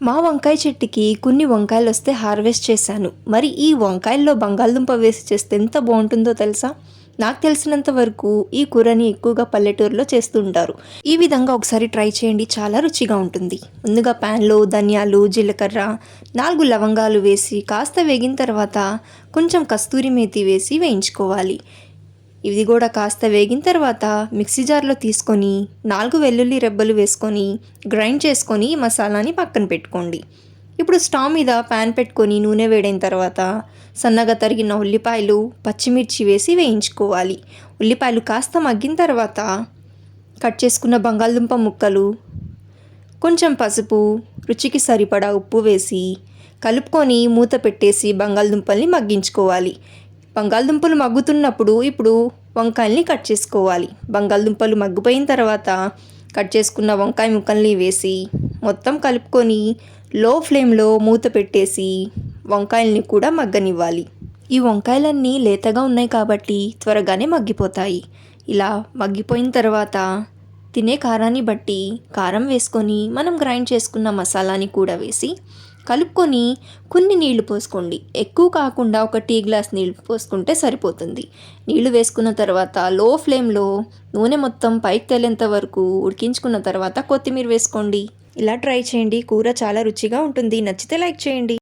మా వంకాయ చెట్టుకి కొన్ని వంకాయలు వస్తే హార్వెస్ట్ చేశాను. మరి ఈ వంకాయల్లో బంగాళదుంప వేసి చేస్తే ఎంత బాగుంటుందో తెలుసా? నాకు తెలిసినంత వరకు ఈ కూరని ఎక్కువగా పల్లెటూరులో చేస్తుంటారు. ఈ విధంగా ఒకసారి ట్రై చేయండి, చాలా రుచిగా ఉంటుంది. ముందుగా ప్యాన్లో ధనియాలు, జీలకర్ర, 4 లవంగాలు వేసి కాస్త వేగిన తర్వాత కొంచెం కస్తూరి మేతి వేసి వేయించుకోవాలి. ఇది కూడా కాస్త వేగిన తర్వాత మిక్సీ జార్లో తీసుకొని 4 వెల్లుల్లి రెబ్బలు వేసుకొని గ్రైండ్ చేసుకొని ఈ మసాలాని పక్కన పెట్టుకోండి. ఇప్పుడు స్టవ్ మీద ప్యాన్ పెట్టుకొని నూనె వేడైన తర్వాత సన్నగా తరిగిన ఉల్లిపాయలు, పచ్చిమిర్చి వేసి వేయించుకోవాలి. ఉల్లిపాయలు కాస్త మగ్గిన తర్వాత కట్ చేసుకున్న బంగాళదుంప ముక్కలు, కొంచెం పసుపు, రుచికి సరిపడా ఉప్పు వేసి కలుపుకొని మూత పెట్టేసి బంగాళదుంపల్ని మగ్గించుకోవాలి. బంగాళదుంపలు మగ్గుతున్నప్పుడు ఇప్పుడు వంకాయల్ని కట్ చేసుకోవాలి. బంగాళదుంపలు మగ్గిపోయిన తర్వాత కట్ చేసుకున్న వంకాయ ముక్కల్ని వేసి మొత్తం కలుపుకొని లో ఫ్లేమ్లో మూత పెట్టేసి వంకాయల్ని కూడా మగ్గనివ్వాలి. ఈ వంకాయలన్నీ లేతగా ఉన్నాయి కాబట్టి త్వరగానే మగ్గిపోతాయి. ఇలా మగ్గిపోయిన తర్వాత తినే కారాన్ని బట్టి కారం వేసుకొని మనం గ్రైండ్ చేసుకున్న మసాలాని కూడా వేసి కలుపుకొని కొన్ని నీళ్లు పోసుకోండి. ఎక్కువ కాకుండా ఒక టీ గ్లాస్ నీళ్లు పోసుకుంటే సరిపోతుంది. నీళ్లు వేసుకున్న తర్వాత లో ఫ్లేమ్లో నూనె మొత్తం పైకి తేలేంత వరకు ఉడికించుకున్న తర్వాత కొత్తిమీర వేసుకోండి. ఇలా ట్రై చేయండి, కూర చాలా రుచిగా ఉంటుంది. నచ్చితే లైక్ చేయండి.